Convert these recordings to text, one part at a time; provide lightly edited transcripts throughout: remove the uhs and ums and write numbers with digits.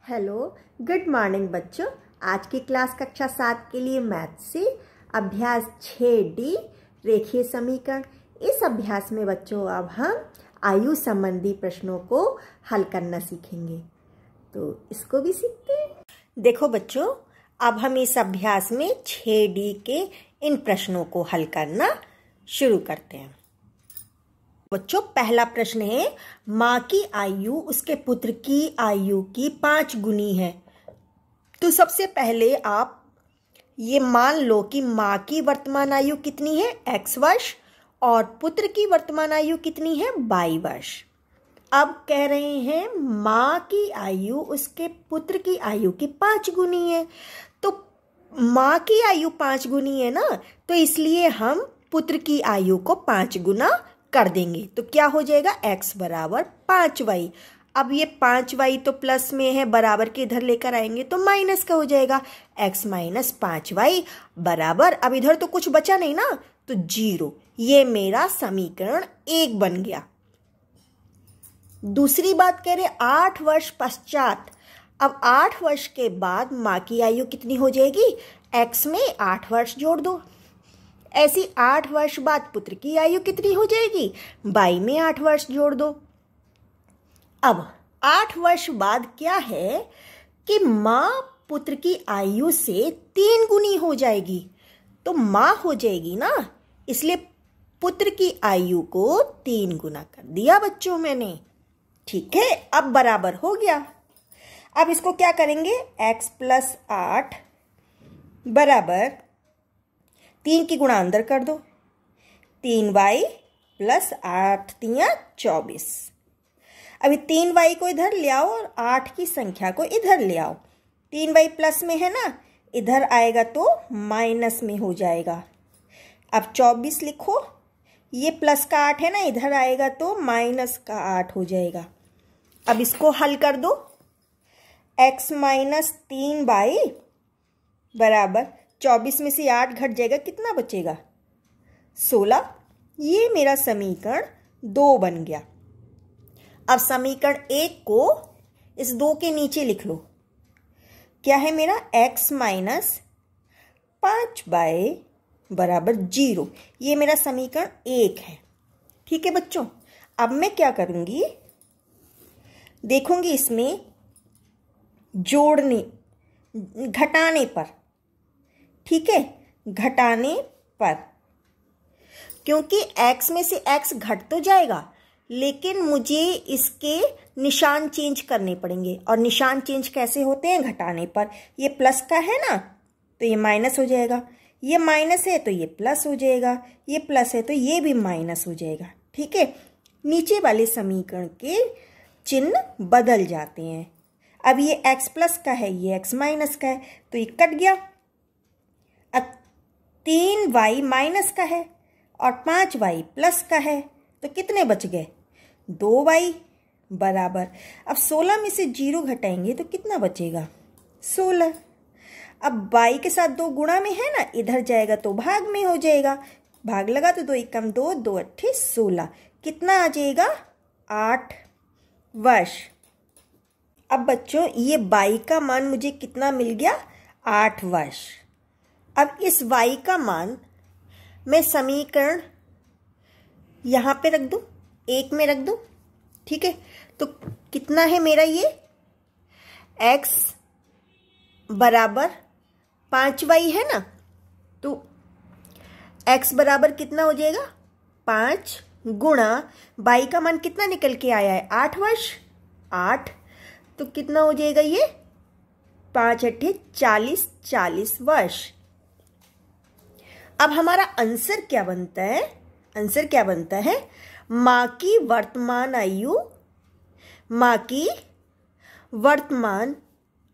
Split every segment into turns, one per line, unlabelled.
Hello, good morning बच्चों। आज की क्लास कक्षा 7 के लिए मैथ से अभ्यास 6D रेखीय समीकरण। इस अभ्यास में बच्चों अब हम आयु संबंधी प्रश्नों को हल करना सीखेंगे, तो इसको भी सीखते हैं। देखो बच्चों, अब हम इस अभ्यास में 6D के इन प्रश्नों को हल करना शुरू करते हैं। बच्चों, पहला प्रश्न है, माँ की आयु उसके पुत्र की आयु की 5 गुनी है। तो सबसे पहले आप ये मान लो कि माँ की वर्तमान आयु कितनी है, x वर्ष, और पुत्र की वर्तमान आयु कितनी है, y वर्ष। अब कह रहे हैं माँ की आयु उसके पुत्र की आयु की 5 गुनी है। तो माँ की आयु 5 गुनी है ना, तो इसलिए हम पुत्र की आयु को 5 गुना कर देंगे। तो क्या हो जाएगा, x बराबर 5y। अब ये 5y तो प्लस में है, बराबर के इधर लेकर आएंगे तो माइनस का हो जाएगा, x माइनस 5y बराबर, अब इधर तो कुछ बचा नहीं ना, तो 0। ये मेरा समीकरण 1 बन गया। दूसरी बात कह रहे 8 वर्ष पश्चात। अब 8 वर्ष के बाद माँ की आयु कितनी हो जाएगी, x में 8 वर्ष जोड़ दो। ऐसी 8 वर्ष बाद पुत्र की आयु कितनी हो जाएगी, y में 8 वर्ष जोड़ दो। अब 8 वर्ष बाद क्या है कि माँ पुत्र की आयु से 3 गुनी हो जाएगी, तो माँ हो जाएगी ना, इसलिए पुत्र की आयु को 3 गुना कर दिया बच्चों मैंने। ठीक है, अब बराबर हो गया। अब इसको क्या करेंगे, x प्लस 8 बराबर 3 की गुणा अंदर कर दो, 3y प्लस 8 तिया 24। अभी 3y को इधर ले आओ और 8 की संख्या को इधर ले आओ। 3y प्लस में है ना, इधर आएगा तो माइनस में हो जाएगा। अब 24 लिखो, ये प्लस का 8 है ना, इधर आएगा तो माइनस का 8 हो जाएगा। अब इसको हल कर दो, x माइनस 3y बराबर 24 में से 8 घट जाएगा, कितना बचेगा, 16। ये मेरा समीकरण 2 बन गया। अब समीकरण 1 को इस 2 के नीचे लिख लो। क्या है मेरा, x माइनस 5y बराबर 0। ये मेरा समीकरण 1 है। ठीक है बच्चों, अब मैं क्या करूंगी, देखूंगी इसमें जोड़ने घटाने पर। ठीक है, घटाने पर, क्योंकि x में से x घट तो जाएगा, लेकिन मुझे इसके निशान चेंज करने पड़ेंगे। और निशान चेंज कैसे होते हैं, घटाने पर। ये प्लस का है ना, तो ये माइनस हो जाएगा, ये माइनस है तो ये प्लस हो जाएगा, ये प्लस है तो ये भी माइनस हो जाएगा। ठीक है, नीचे वाले समीकरण के चिन्ह बदल जाते हैं। अब ये x प्लस का है, ये x माइनस का है, तो ये कट गया। अब 3y माइनस का है और 5y प्लस का है, तो कितने बच गए, 2y बराबर। अब 16 में से 0 घटाएंगे तो कितना बचेगा, 16। अब y के साथ 2 गुणा में है ना, इधर जाएगा तो भाग में हो जाएगा, भाग लगा तो 2 एकम 2, 2 अट्ठे 16। कितना आ जाएगा, 8 वर्ष। अब बच्चों ये y का मान मुझे कितना मिल गया, 8 वर्ष। अब इस y का मान मैं समीकरण यहाँ पे रख दूँ, 1 में रख दूँ। ठीक है, तो कितना है मेरा ये, x बराबर 5y है ना, तो x बराबर कितना हो जाएगा, 5 गुणा y का मान कितना निकल के आया है, 8 वर्ष, 8, तो कितना हो जाएगा ये, 5 अट्ठे 40, 40 वर्ष। अब हमारा आंसर क्या बनता है, आंसर क्या बनता है, माँ की वर्तमान आयु, माँ की वर्तमान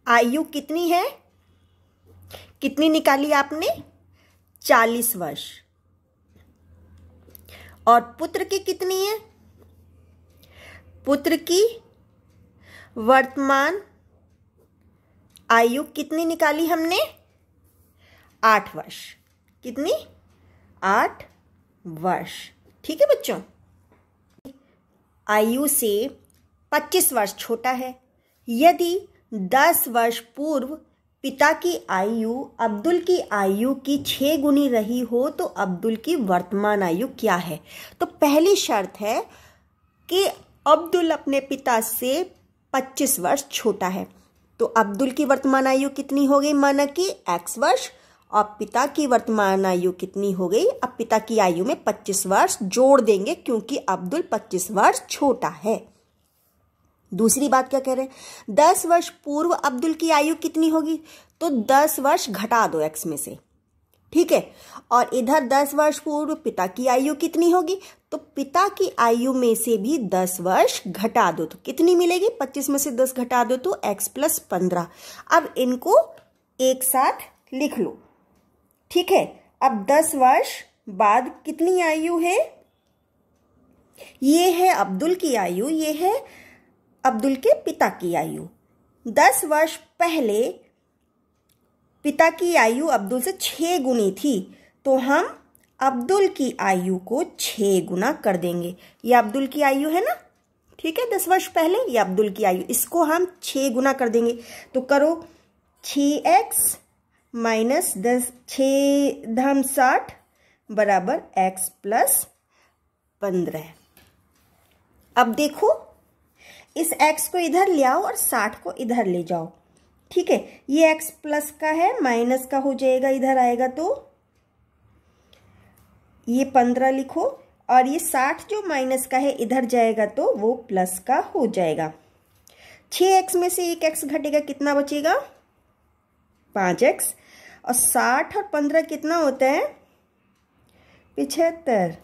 आयु कितनी है, कितनी निकाली आपने, 40 वर्ष। और पुत्र की कितनी है, पुत्र की वर्तमान आयु कितनी निकाली हमने, 8 वर्ष। कितनी, 8 वर्ष। ठीक है बच्चों, आयु से 25 वर्ष छोटा है। यदि 10 वर्ष पूर्व पिता की आयु अब्दुल की आयु की 6 गुनी रही हो तो अब्दुल की वर्तमान आयु क्या है। तो पहली शर्त है कि अब्दुल अपने पिता से 25 वर्ष छोटा है। तो अब्दुल की वर्तमान आयु कितनी हो गई, माना कि x वर्ष, और पिता की वर्तमान आयु कितनी हो गई। अब पिता की आयु में 25 वर्ष जोड़ देंगे क्योंकि अब्दुल 25 वर्ष छोटा है। दूसरी बात क्या कह रहे हैं, 10 वर्ष पूर्व अब्दुल की आयु कितनी होगी, तो 10 वर्ष घटा दो x में से, ठीक है। और इधर 10 वर्ष पूर्व पिता की आयु कितनी होगी, तो पिता की आयु में से भी 10 वर्ष घटा दो तो कितनी मिलेगी, 25 में से 10 घटा दो तो x + 15। अब इनको एक साथ लिख लो, ठीक है। अब 10 वर्ष बाद कितनी आयु है, ये है अब्दुल की आयु, ये है अब्दुल के पिता की आयु। 10 वर्ष पहले पिता की आयु अब्दुल से 6 गुनी थी, तो हम अब्दुल की आयु को 6 गुना कर देंगे। ये अब्दुल की आयु है ना, ठीक है, 10 वर्ष पहले ये अब्दुल की आयु, इसको हम 6 गुना कर देंगे। तो करो 6x - 10, 6 × 60 बराबर x + 15। अब देखो इस x को इधर ले आओ और 60 को इधर ले जाओ, ठीक है। ये x प्लस का है, माइनस का हो जाएगा, इधर आएगा तो ये 15 लिखो, और ये 60 जो माइनस का है इधर जाएगा तो वो प्लस का हो जाएगा। 6x में से 1x घटेगा, कितना बचेगा, 5x, और 60 और 15 कितना होता है, 75।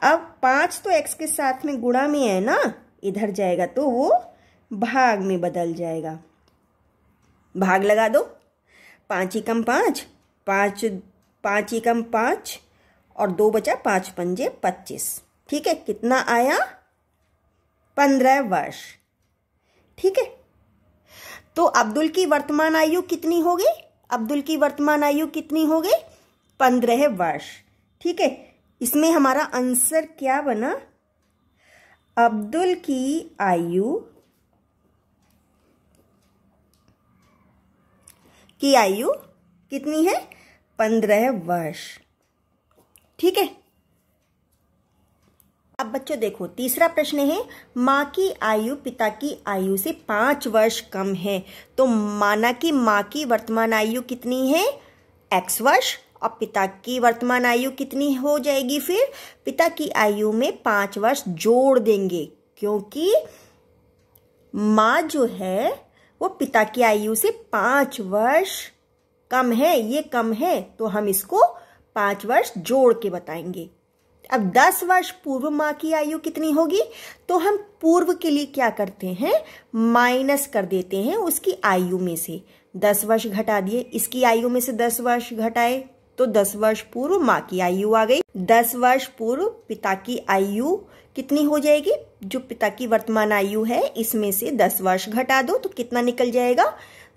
अब 5 तो x के साथ में गुणा में है ना, इधर जाएगा तो वो भाग में बदल जाएगा। भाग लगा दो, 5 × 5, 5 × 5 और 2 बचा, 5 × 5 = 25, ठीक है। कितना आया, 15 वर्ष, ठीक है। तो अब्दुल की वर्तमान आयु कितनी हो गई, अब्दुल की वर्तमान आयु कितनी हो गई, 15 वर्ष, ठीक है। इसमें हमारा आंसर क्या बना, अब्दुल की आयु कितनी है, 15 वर्ष, ठीक है। अब बच्चों देखो तीसरा प्रश्न है, माँ की आयु पिता की आयु से 5 वर्ष कम है, तो माना कि माँ की वर्तमान आयु कितनी है, x वर्ष, और पिता की वर्तमान आयु कितनी हो जाएगी, फिर पिता की आयु में 5 वर्ष जोड़ देंगे क्योंकि माँ जो है वो पिता की आयु से 5 वर्ष कम है, ये कम है, तो हम इसको 5 वर्ष जोड़ के बताएंगे। अब 10 वर्ष पूर्व माँ की आयु कितनी होगी, तो हम पूर्व के लिए क्या करते हैं, माइनस कर देते हैं उसकी आयु में से। 10 वर्ष घटा दिए, इसकी आयु में से 10 वर्ष घटाए तो 10 वर्ष पूर्व माँ की आयु आ गई। 10 वर्ष पूर्व पिता की आयु कितनी हो जाएगी, जो पिता की वर्तमान आयु है इसमें से 10 वर्ष घटा दो तो कितना निकल जाएगा,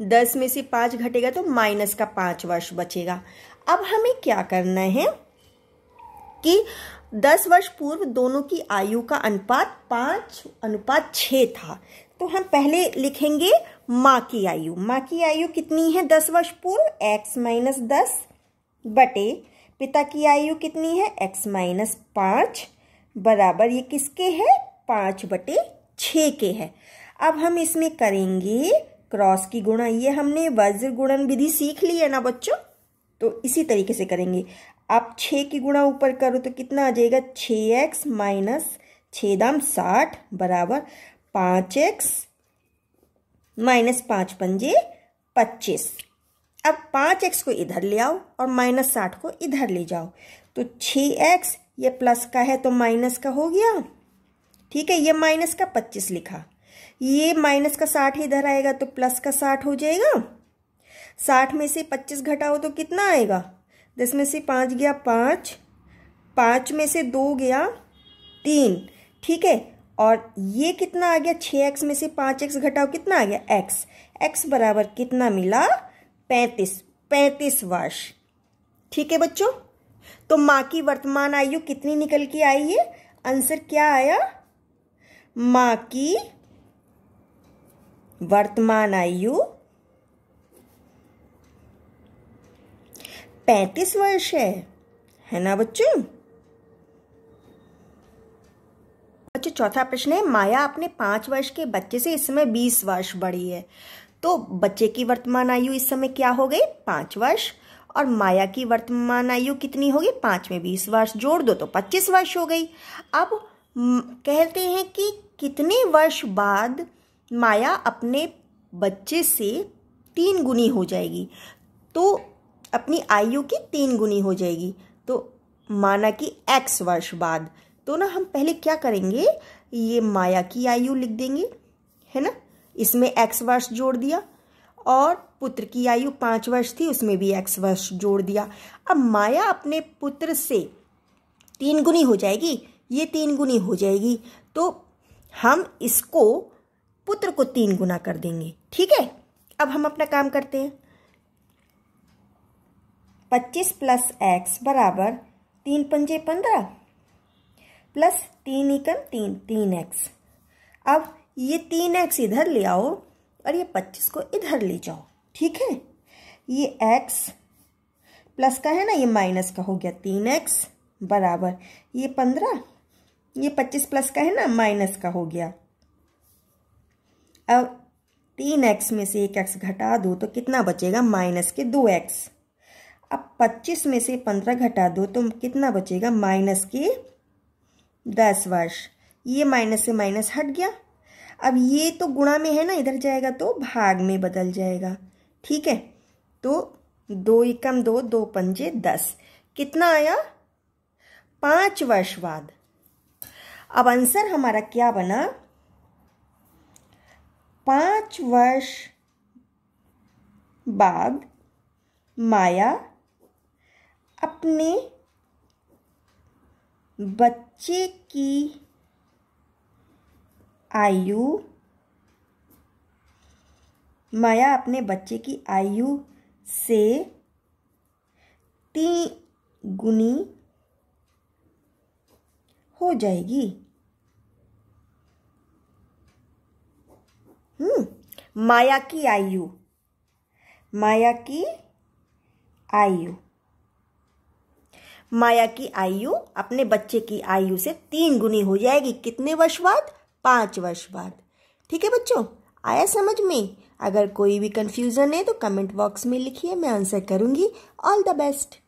10 में से 5 घटेगा तो माइनस का 5 वर्ष बचेगा। अब हमें क्या करना है कि 10 वर्ष पूर्व दोनों की आयु का अनुपात 5:6 था, तो हम पहले लिखेंगे माँ की आयु। माँ की आयु कितनी है 10 वर्ष पूर्व, x - 10 बटे पिता की आयु कितनी है, x - 5 बराबर, ये किसके है, 5/6 के है। अब हम इसमें करेंगे क्रॉस की गुणा, ये हमने वज्र गुणन विधि सीख ली है ना बच्चों, तो इसी तरीके से करेंगे। आप 6 की गुणा ऊपर करो तो कितना आ जाएगा, 6x - 6 × 60 बराबर 5x - 5 × 5 = 25। अब 5x को इधर ले आओ और -60 को इधर ले जाओ, तो 6x ये प्लस का है तो माइनस का हो गया, ठीक है। ये माइनस का 25 लिखा, ये माइनस का 60 इधर आएगा तो प्लस का 60 हो जाएगा। 60 में से 25 घटाओ तो कितना आएगा, 10 में से 5 गया 5, 5 में से 2 गया 3, ठीक है। और ये कितना आ गया, 6x में से 5x घटाओ कितना आ गया, x बराबर कितना मिला, 35 वर्ष, ठीक है बच्चों। तो माँ की वर्तमान आयु कितनी निकल के आई है, आंसर क्या आया, माँ की वर्तमान आयु 35 वर्ष है ना बच्चों। बच्चों चौथा प्रश्न है, माया अपने 5 वर्ष के बच्चे से इस समय 20 वर्ष बड़ी है, तो बच्चे की वर्तमान आयु इस समय क्या हो गई 5 वर्ष, और माया की वर्तमान आयु कितनी होगी 5 में 20 वर्ष जोड़ दो तो 25 वर्ष हो गई। अब कहते हैं कि कितने वर्ष बाद माया अपने बच्चे से 3 गुनी हो जाएगी, तो अपनी आयु की 3 गुनी हो जाएगी, तो माना कि x वर्ष बाद। तो ना हम पहले क्या करेंगे, ये माया की आयु लिख देंगे, है ना, इसमें x वर्ष जोड़ दिया, और पुत्र की आयु 5 वर्ष थी, उसमें भी x वर्ष जोड़ दिया। अब माया अपने पुत्र से 3 गुनी हो जाएगी, ये 3 गुनी हो जाएगी, तो हम इसको पुत्र को 3 गुना कर देंगे। ठीक है, अब हम अपना काम करते हैं। 25 प्लस x बराबर 3 पंजे 15 प्लस 3 एकम 3, 3x। अब ये 3x इधर ले आओ और ये 25 को इधर ले जाओ। ठीक है, ये x प्लस का है ना, ये माइनस का हो गया 3x बराबर ये 15, ये 25 प्लस का है ना, माइनस का हो गया। अब 3x में से 1x घटा दो तो कितना बचेगा, माइनस के 2x। अब 25 में से 15 घटा दो तो कितना बचेगा, माइनस के 10 वर्ष। ये माइनस से माइनस हट गया। अब ये तो गुणा में है ना, इधर जाएगा तो भाग में बदल जाएगा। ठीक है, तो 2 एकम 2, 2 पंजे 10, कितना आया 5 वर्ष बाद। अब आंसर हमारा क्या बना, 5 वर्ष बाद माया अपने बच्चे की आयु, माया अपने बच्चे की आयु से 3 गुनी हो जाएगी। माया की आयु, माया की आयु, माया की आयु अपने बच्चे की आयु से 3 गुनी हो जाएगी। कितने वर्ष बाद, 5 वर्ष बाद। ठीक है बच्चों, आया समझ में। अगर कोई भी कंफ्यूजन है तो कमेंट बॉक्स में लिखिए, मैं आंसर करूंगी। All the best.